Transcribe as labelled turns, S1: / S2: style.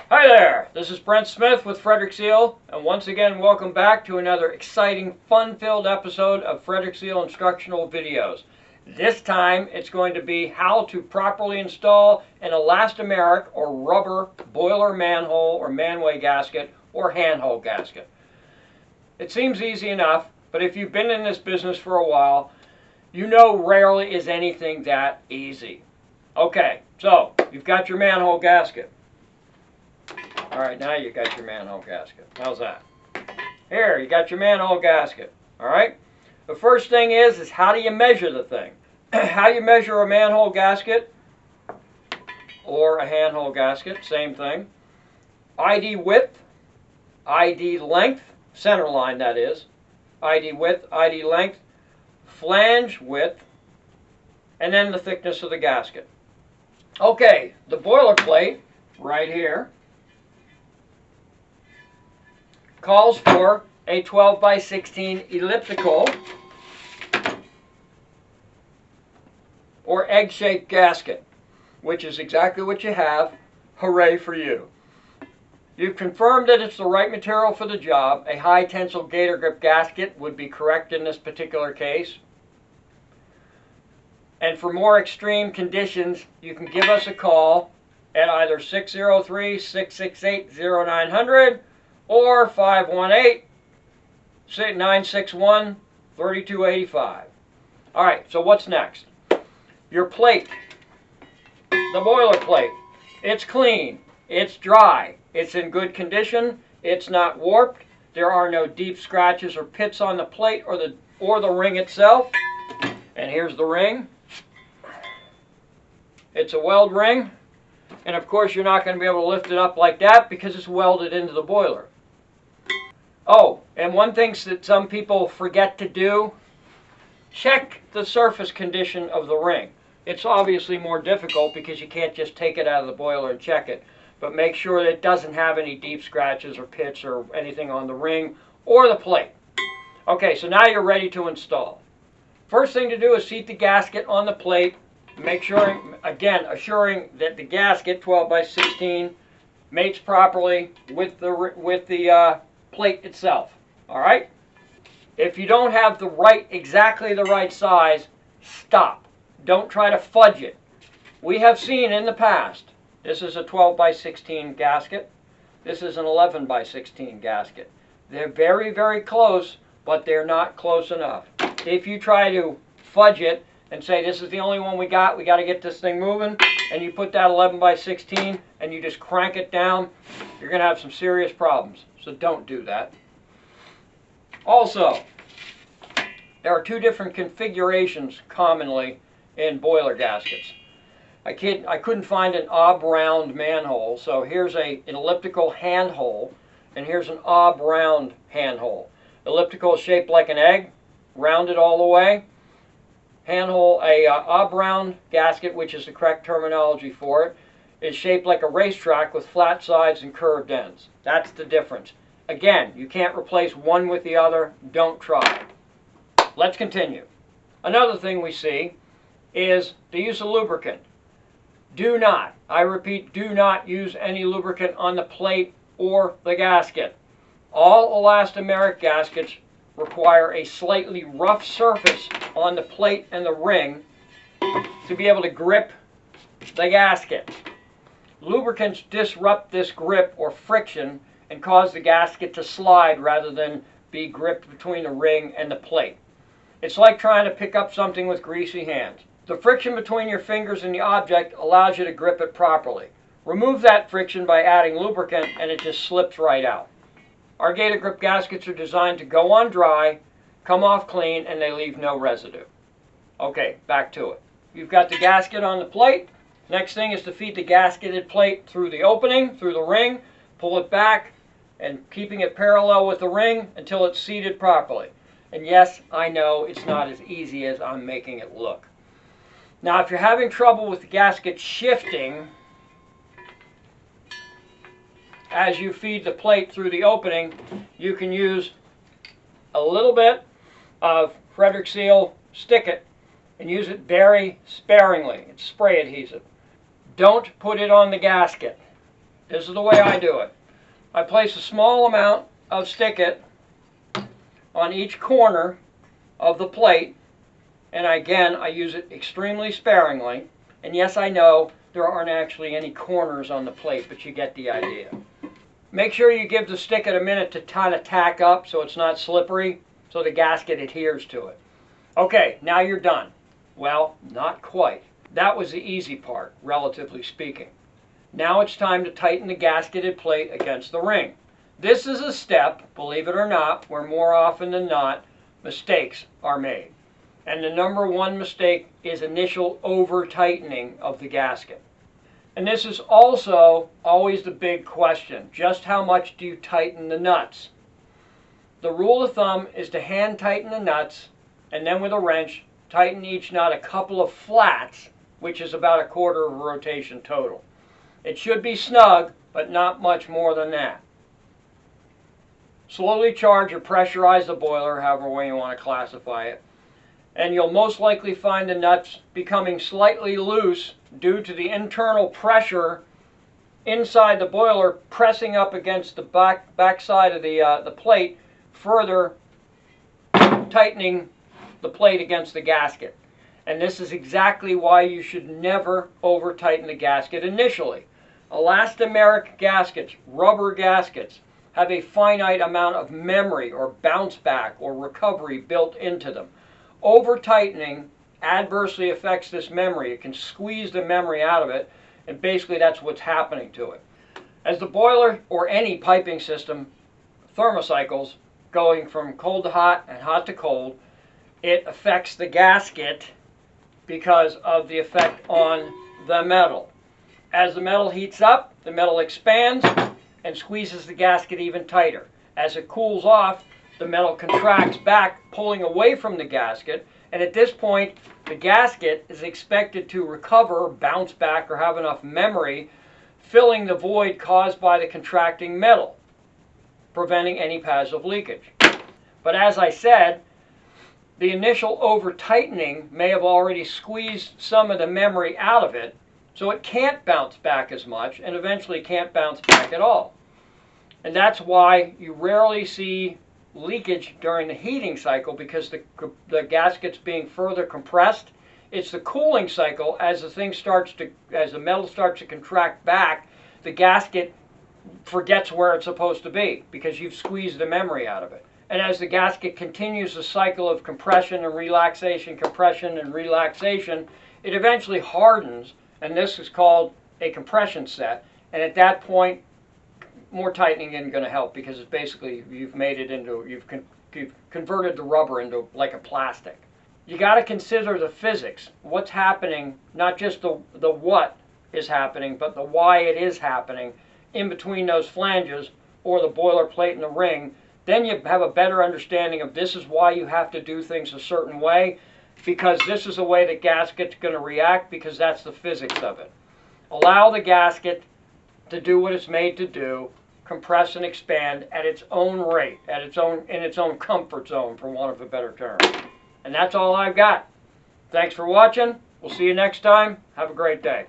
S1: Hi there, this is Brent Smith with Frederick Seal, and once again welcome back to another exciting, fun-filled episode of Frederick Seal Instructional Videos. This time it's going to be how to properly install an elastomeric or rubber boiler manhole or manway gasket or handhole gasket. It seems easy enough, but if you've been in this business for a while, you know rarely is anything that easy. Okay, so you've got your manhole gasket. All right, now you got your manhole gasket. How's that? Here, you got your manhole gasket. All right? The first thing is how do you measure the thing? How you measure a manhole gasket or a handhole gasket, same thing. ID width, ID length, center line that is. ID width, ID length, flange width, and then the thickness of the gasket. Okay, the boilerplate right here calls for a 12 by 16 elliptical or egg-shaped gasket, which is exactly what you have. Hooray for you. You've confirmed that it's the right material for the job. A high tensile Gator grip gasket would be correct in this particular case. And for more extreme conditions, you can give us a call at either 603-668-0900 or 518-961-3285. All right, so what's next? Your plate, the boiler plate. It's clean, it's dry, it's in good condition, it's not warped, there are no deep scratches or pits on the plate or the ring itself. And here's the ring. It's a weld ring, and of course you're not going to be able to lift it up like that because it's welded into the boiler. Oh, and one thing that some people forget to do, check the surface condition of the ring. It's obviously more difficult because you can't just take it out of the boiler and check it, but make sure that it doesn't have any deep scratches or pits or anything on the ring or the plate. Okay, so now you're ready to install. First thing to do is seat the gasket on the plate. Make sure, again, assuring that the gasket 12 by 16 mates properly with the plate itself. All right? If you don't have exactly the right size, stop. Don't try to fudge it. We have seen in the past, this is a 12 by 16 gasket. This is an 11 by 16 gasket. They're very, very close, but they're not close enough. If you try to fudge it and say, this is the only one we got to get this thing moving, and you put that 11 by 16 and you just crank it down, you're going to have some serious problems. So don't do that. Also, there are two different configurations commonly in boiler gaskets. I couldn't find an ob-round manhole, so here's an elliptical handhole, and here's an ob-round handhole. Elliptical is shaped like an egg, rounded all the way. Handhole, a ob-round gasket, which is the correct terminology for it, is shaped like a racetrack with flat sides and curved ends. That's the difference. Again, you can't replace one with the other. Don't try. Let's continue. Another thing we see is the use of lubricant. Do not, I repeat, do not use any lubricant on the plate or the gasket. All elastomeric gaskets require a slightly rough surface on the plate and the ring to be able to grip the gasket. Lubricants disrupt this grip or friction and cause the gasket to slide rather than be gripped between the ring and the plate. It's like trying to pick up something with greasy hands. The friction between your fingers and the object allows you to grip it properly. Remove that friction by adding lubricant and it just slips right out. Our Gator grip gaskets are designed to go on dry, come off clean, and they leave no residue. Okay, back to it. You've got the gasket on the plate. Next thing is to feed the gasketed plate through the opening, through the ring, pull it back, and keeping it parallel with the ring until it's seated properly. And yes, I know it's not as easy as I'm making it look. Now, if you're having trouble with the gasket shifting as you feed the plate through the opening, you can use a little bit of Frederick Seal Stick It and use it very sparingly. It's spray adhesive. Don't put it on the gasket. This is the way I do it. I place a small amount of stick-it on each corner of the plate, and again, I use it extremely sparingly. And yes, I know there aren't actually any corners on the plate, but you get the idea. Make sure you give the stick-it a minute to kind of tack up so it's not slippery, so the gasket adheres to it. Okay, now you're done. Well, not quite. That was the easy part, relatively speaking. Now it's time to tighten the gasketed plate against the ring. This is a step, believe it or not, where more often than not, mistakes are made. And the number one mistake is initial over-tightening of the gasket. And this is also always the big question. Just how much do you tighten the nuts? The rule of thumb is to hand tighten the nuts, and then with a wrench, tighten each nut a couple of flats, which is about a quarter of a rotation total. It should be snug, but not much more than that. Slowly charge or pressurize the boiler, however way you want to classify it, and you'll most likely find the nuts becoming slightly loose due to the internal pressure inside the boiler pressing up against the back side of the plate, further tightening the plate against the gasket. And this is exactly why you should never over tighten the gasket initially. Elastomeric gaskets, rubber gaskets, have a finite amount of memory or bounce back or recovery built into them. Over tightening adversely affects this memory. It can squeeze the memory out of it, and basically that's what's happening to it. As the boiler or any piping system thermocycles, going from cold to hot and hot to cold, it affects the gasket because of the effect on the metal. As the metal heats up, the metal expands and squeezes the gasket even tighter. As it cools off, the metal contracts back, pulling away from the gasket, and at this point, the gasket is expected to recover, bounce back, or have enough memory, filling the void caused by the contracting metal, preventing any paths of leakage. But as I said, the initial over-tightening may have already squeezed some of the memory out of it, so it can't bounce back as much, and eventually can't bounce back at all. And that's why you rarely see leakage during the heating cycle, because the gasket's being further compressed. It's the cooling cycle. As the metal starts to contract back, the gasket forgets where it's supposed to be because you've squeezed the memory out of it. And as the gasket continues the cycle of compression and relaxation, it eventually hardens, and this is called a compression set. And at that point, more tightening isn't going to help, because it's basically you've converted the rubber into like a plastic. You got to consider the physics, what's happening, not just the what is happening, but the why it is happening in between those flanges or the boiler plate and the ring. Then you have a better understanding of this is why you have to do things a certain way, because this is the way the gasket's going to react, because that's the physics of it. Allow the gasket to do what it's made to do, compress and expand at its own rate, in its own comfort zone, for want of a better term. And that's all I've got. Thanks for watching. We'll see you next time. Have a great day.